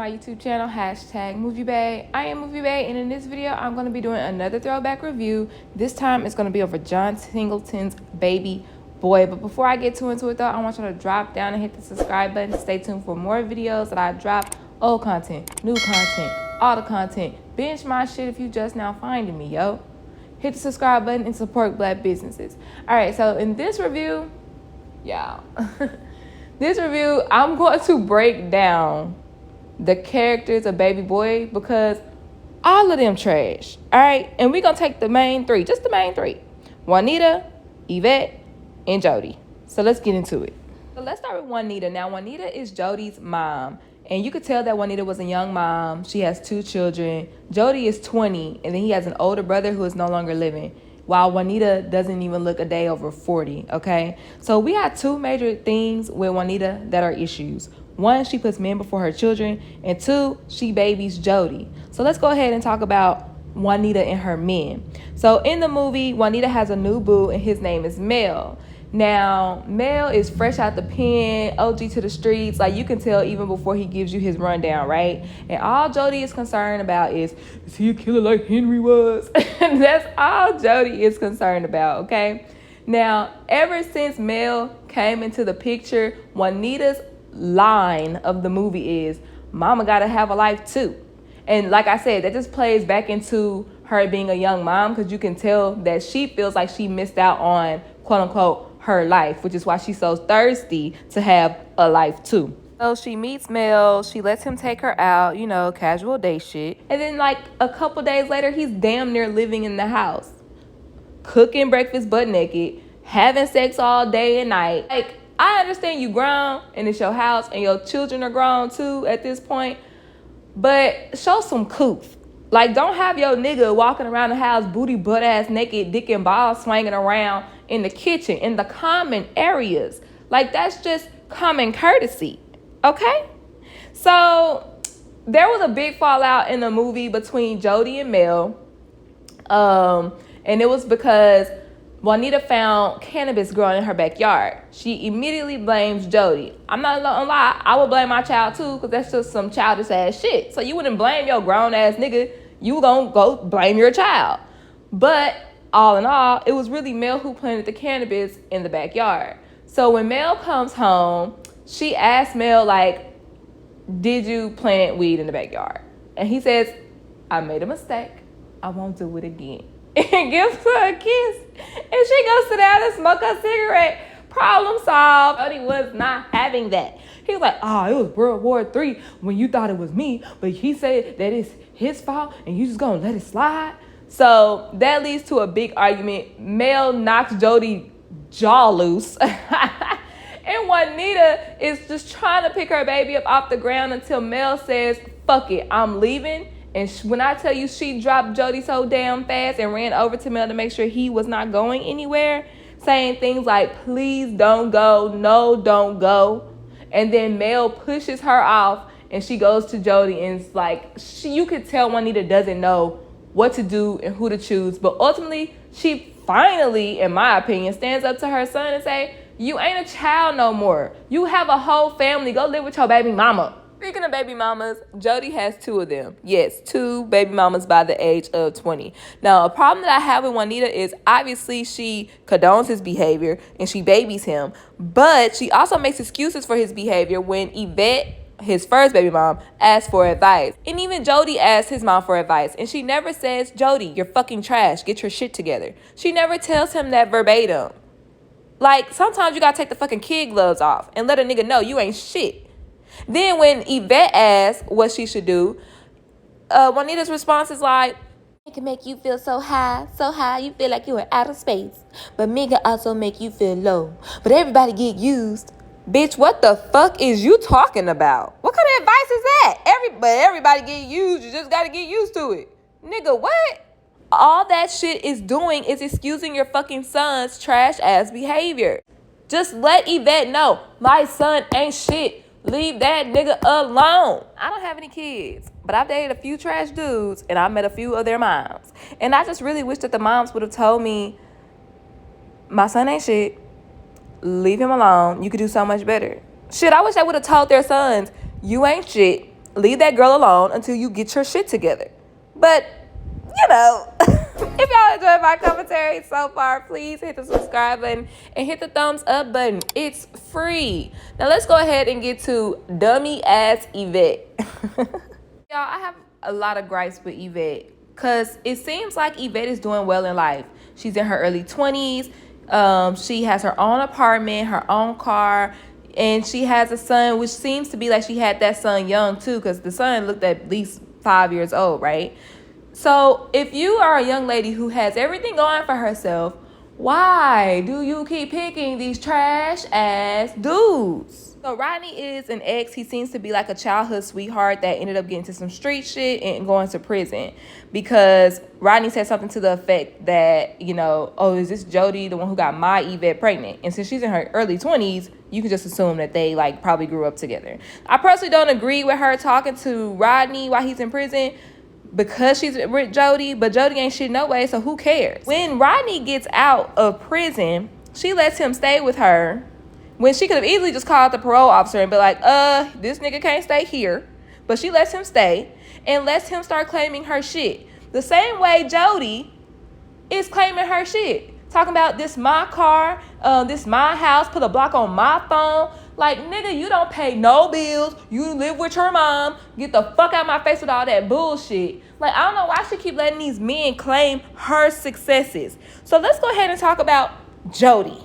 my YouTube channel, #MovieBae. I am MovieBae, and in this video, I'm going to be doing another throwback review. This time, it's going to be over John Singleton's Baby Boy. But before I get into it, though, I want you to drop down and hit the subscribe button. Stay tuned for more videos that I drop. Old content, new content, all the content. Binge my shit if you just now finding me, yo. Hit the subscribe button and support black businesses. All right, so in this review, yeah. This review, I'm going to break down the characters of Baby Boy because all of them trash, all right? And we're going to take the main three, just the main three. Juanita, Yvette, and Jody. So let's get into it. So let's start with Juanita. Now, Juanita is Jody's mom. And you could tell that Juanita was a young mom. She has 2 children. Jody is 20, and then he has an older brother who is no longer living, while Juanita doesn't even look a day over 40, okay? So we have 2 major things with Juanita that are issues. 1, she puts men before her children, and 2, she babies Jody. So let's go ahead and talk about Juanita and her men. So in the movie, Juanita has a new boo, and his name is Mel. Now, Mel is fresh out the pen, OG to the streets. Like, you can tell even before he gives you his rundown, right? And all Jody is concerned about is he a killer like Henry was? And that's all Jody is concerned about, okay? Now, ever since Mel came into the picture, Juanita's line of the movie is, Mama gotta have a life too. And like I said, that just plays back into her being a young mom, because you can tell that she feels like she missed out on, quote unquote, her life, which is why she's so thirsty to have a life too. So she meets Mel, she lets him take her out, you know, casual day shit. And then like a couple days later, he's damn near living in the house, cooking breakfast butt naked, having sex all day and night. Like, I understand you grown and it's your house and your children are grown too at this point, but show some couth. Like, don't have your nigga walking around the house booty butt ass naked, dick and balls swinging around in the kitchen, in the common areas. Like, that's just common courtesy, okay? So there was a big fallout in the movie between Jody and Mel, and it was because Juanita found cannabis growing in her backyard. She immediately blames Jody. I'm not gonna lie, I would blame my child too, because that's just some childish ass shit. So you wouldn't blame your grown ass nigga, you gonna go blame your child. But all in all, it was really Mel who planted the cannabis in the backyard. So when Mel comes home, she asks Mel, like, did you plant weed in the backyard? And he says, I made a mistake, I won't do it again. And gives her a kiss. And she goes sit down and smoke a cigarette. Problem solved. Jody was not having that. He was like, it was World War III when you thought it was me, but he said that it's his fault and you just gonna let it slide. So that leads to a big argument. Mel knocks Jody jaw loose. And Juanita is just trying to pick her baby up off the ground until Mel says, fuck it, I'm leaving. And when I tell you she dropped Jody so damn fast and ran over to Mel to make sure he was not going anywhere, saying things like, please don't go, no, don't go. And then Mel pushes her off and she goes to Jody, and it's like, you could tell Juanita doesn't know what to do and who to choose. But ultimately, she finally, in my opinion, stands up to her son and say, you ain't a child no more. You have a whole family. Go live with your baby mama. Speaking of baby mamas, Jody has 2 of them. Yes, 2 baby mamas by the age of 20. Now, a problem that I have with Juanita is obviously she condones his behavior and she babies him, but she also makes excuses for his behavior when Yvette, his first baby mom, asks for advice. And even Jody asks his mom for advice, and she never says, Jody, you're fucking trash, get your shit together. She never tells him that verbatim. Like, sometimes you gotta take the fucking kid gloves off and let a nigga know you ain't shit. Then when Yvette asks what she should do, Juanita's response is like, it can make you feel so high you feel like you're in outer space. But me can also make you feel low. But everybody get used. Bitch, what the fuck is you talking about? What kind of advice is that? Everybody get used, you just gotta get used to it. Nigga, what? All that shit is doing is excusing your fucking son's trash ass behavior. Just let Yvette know, my son ain't shit. Leave that nigga alone. I don't have any kids, but I've dated a few trash dudes and I met a few of their moms. And I just really wish that the moms would have told me, my son ain't shit. Leave him alone. You could do so much better. Shit, I wish they would have told their sons, you ain't shit. leave that girl alone until you get your shit together. But, you know, if y'all enjoyed my commentary so far, please hit the subscribe button and hit the thumbs up button. It's free. Now let's go ahead and get to dummy ass Yvette. Y'all, I have a lot of gripes with Yvette because it seems like Yvette is doing well in life. She's in her early 20s. She has her own apartment, her own car, and she has a son, which seems to be like she had that son young too, because the son looked at least 5 years old, right? So if you are a young lady who has everything going for herself, why do you keep picking these trash ass dudes? So Rodney is an ex. He seems to be like a childhood sweetheart that ended up getting into some street shit and going to prison because Rodney said something to the effect that, you know, oh, is this Jody, the one who got my Yvette pregnant? And since she's in her early 20s, you can just assume that they like probably grew up together. I personally don't agree with her talking to Rodney while he's in prison because she's with Jody, but Jody ain't shit no way, so who cares? When Rodney gets out of prison, she lets him stay with her when she could have easily just called the parole officer and be like, this nigga can't stay here. But she lets him stay and lets him start claiming her shit. The same way Jody is claiming her shit. Talking about this my car, this my house, put a block on my phone. Like, nigga, you don't pay no bills. You live with your mom. Get the fuck out of my face with all that bullshit. Like, I don't know why she keep letting these men claim her successes. So let's go ahead and talk about Jody.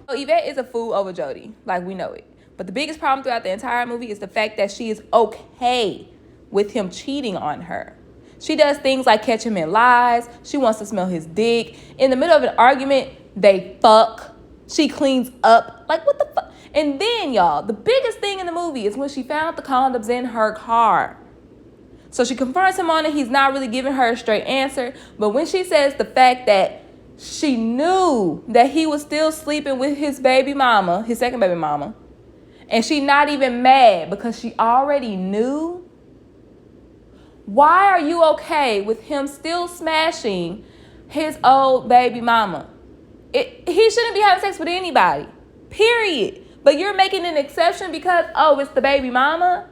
So Yvette is a fool over Jody. Like, we know it. But the biggest problem throughout the entire movie is the fact that she is okay with him cheating on her. She does things like catch him in lies. She wants to smell his dick. In the middle of an argument, they fuck. She cleans up. Like, what the fuck? And then, y'all, the biggest thing in the movie is when she found the condoms in her car. So she confronts him on it. He's not really giving her a straight answer. But when she says the fact that she knew that he was still sleeping with his baby mama, his second baby mama, and she not even mad because she already knew, why are you okay with him still smashing his old baby mama? He shouldn't be having sex with anybody, period. But you're making an exception because, oh, it's the baby mama?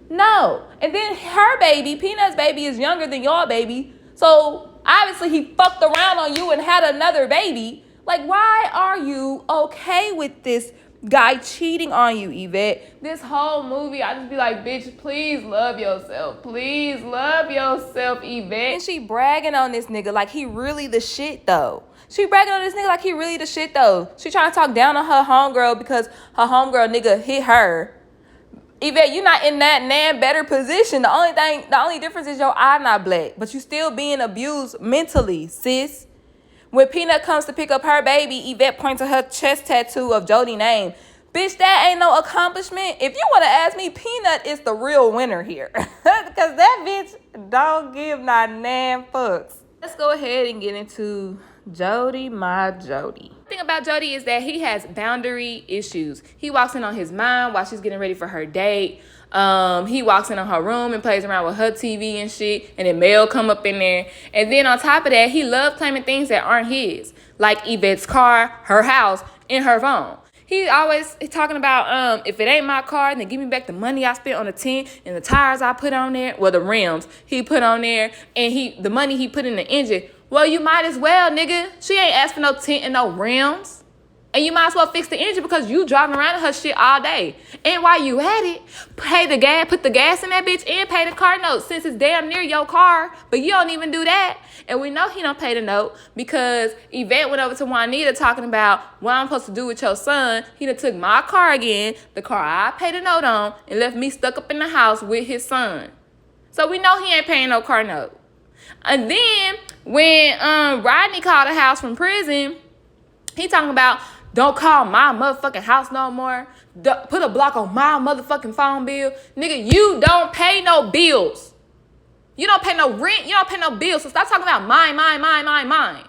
No. And then her baby, Peanut's baby, is younger than your baby. So obviously he fucked around on you and had another baby. Like, why are you okay with this guy cheating on you, Yvette? This whole movie, I just be like, bitch, please love yourself. Please love yourself, Yvette. And she bragging on this nigga like he really the shit, though. She bragging on this nigga like he really the shit, though. She trying to talk down on her homegirl because her homegirl nigga hit her. Yvette, you're not in that nan better position. The only difference is your eye not black, but you still being abused mentally, sis. When Peanut comes to pick up her baby, Yvette points to her chest tattoo of Jody's name. Bitch, that ain't no accomplishment. If you want to ask me, Peanut is the real winner here. Because that bitch don't give not nan fucks. Let's go ahead and get into Jody, my Jody. The thing about Jody is that he has boundary issues. He walks in on his mom while she's getting ready for her date. He walks in on her room and plays around with her TV and shit, and then mail come up in there. And then on top of that, he loves claiming things that aren't his, like Yvette's car, her house, and her phone. He always talking about, if it ain't my car, then give me back the money I spent on the tent and the tires I put on there. Well, the rims he put on there, and the money he put in the engine. Well, you might as well, nigga. She ain't asked for no tent and no rims. And you might as well fix the engine because you driving around in her shit all day. And while you at it, pay the gas, put the gas in that bitch and pay the car note since it's damn near your car. But you don't even do that. And we know he don't pay the note because Yvette went over to Juanita talking about what I'm supposed to do with your son. He done took my car again, the car I paid the note on, and left me stuck up in the house with his son. So we know he ain't paying no car note. And then when Rodney called the house from prison, he talking about, don't call my motherfucking house no more. Put a block on my motherfucking phone bill. Nigga, you don't pay no bills. You don't pay no rent. You don't pay no bills. So stop talking about mine.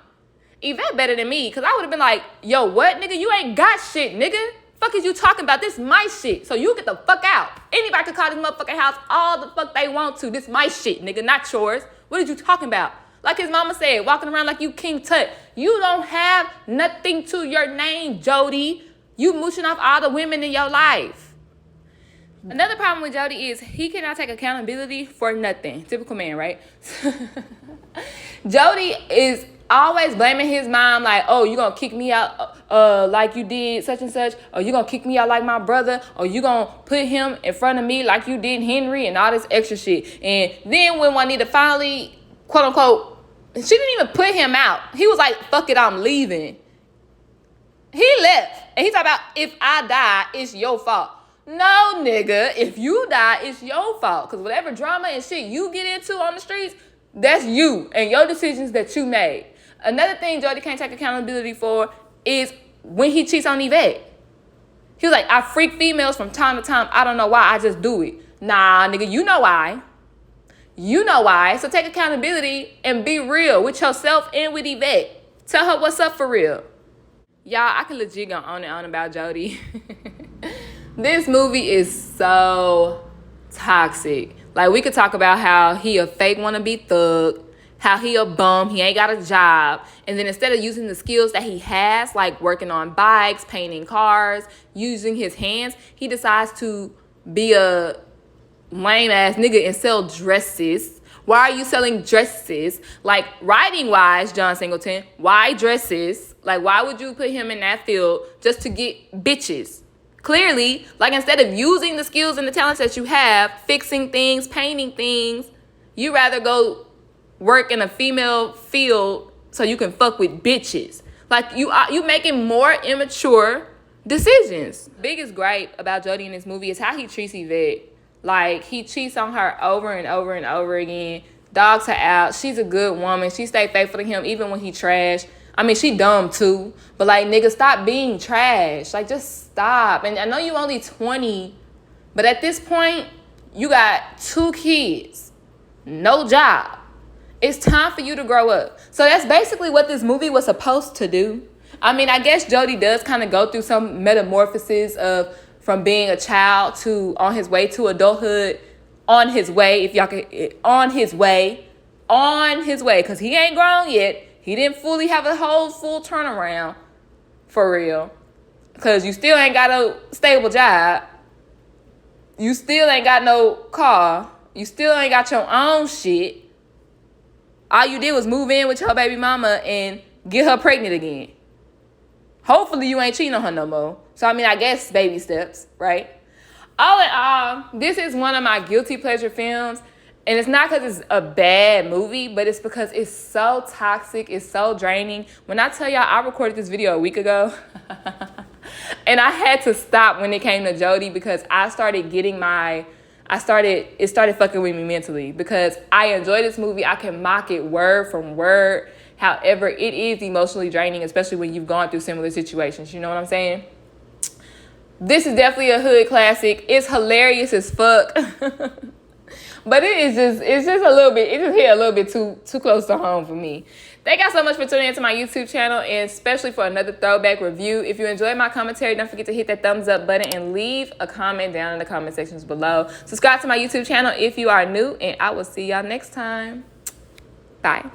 Yvette better than me, because I would have been like, yo, what, nigga? You ain't got shit, nigga. Fuck is you talking about? This my shit. So you get the fuck out. Anybody can call this motherfucking house all the fuck they want to. This my shit, nigga, not yours. What are you talking about? Like his mama said, walking around like you King Tut. You don't have nothing to your name, Jody. You mooching off all the women in your life. Another problem with Jody is he cannot take accountability for nothing. Typical man, right? Jody is always blaming his mom, like, oh, you gonna kick me out like you did such and such, or you gonna kick me out like my brother, or you gonna put him in front of me like you did Henry, and all this extra shit. And then when Juanita finally, quote unquote, she didn't even put him out. He was like, fuck it, I'm leaving. He left. And he talking about, if I die, it's your fault. No, nigga. If you die, it's your fault. Because whatever drama and shit you get into on the streets, that's you and your decisions that you made. Another thing Jody can't take accountability for is when he cheats on Yvette. He was like, I freak females from time to time. I don't know why. I just do it. Nah, nigga, you know why. You know why. So take accountability and be real with yourself and with Yvette. Tell her what's up for real. Y'all, I can legit go on and on about Jody. This movie is so toxic. Like, we could talk about how he a fake wannabe thug, how he a bum, he ain't got a job, and then instead of using the skills that he has, like working on bikes, painting cars, using his hands, he decides to be a lame-ass nigga and sell dresses. Why are you selling dresses? Like, writing-wise, John Singleton, why dresses? Like, why would you put him in that field just to get bitches? Clearly, like, instead of using the skills and the talents that you have, fixing things, painting things, you rather go work in a female field so you can fuck with bitches. Like, you making more immature decisions. Biggest gripe about Jody in this movie is how he treats Yvette. Like, he cheats on her over and over and over again. Dogs her out. She's a good woman. She stayed faithful to him even when he trashed. I mean, she dumb too. But, like, nigga, stop being trash. Like, just stop. And I know you only 20. But at this point, you got 2 kids. No job. It's time for you to grow up. So that's basically what this movie was supposed to do. I mean, I guess Jody does kind of go through some metamorphosis of from being a child to on his way to adulthood, on his way, if y'all can, on his way, because he ain't grown yet. He didn't fully have a whole full turnaround, for real. Because you still ain't got a stable job. You still ain't got no car. You still ain't got your own shit. All you did was move in with your baby mama and get her pregnant again. Hopefully you ain't cheating on her no more. So, I mean, I guess baby steps, right? All in all, this is one of my guilty pleasure films. And it's not because it's a bad movie, but it's because it's so toxic. It's so draining. When I tell y'all, I recorded this video a week ago. And I had to stop when it came to Jody because it started fucking with me mentally. Because I enjoy this movie. I can mock it word from word. However, it is emotionally draining, especially when you've gone through similar situations. You know what I'm saying? This is definitely a hood classic. It's hilarious as fuck. But it's just a little bit, it just hit a little bit too close to home for me. Thank y'all so much for tuning into my YouTube channel, and especially for another throwback review. If you enjoyed my commentary, don't forget to hit that thumbs up button and leave a comment down in the comment sections below. Subscribe to my YouTube channel if you are new, and I will see y'all next time. Bye.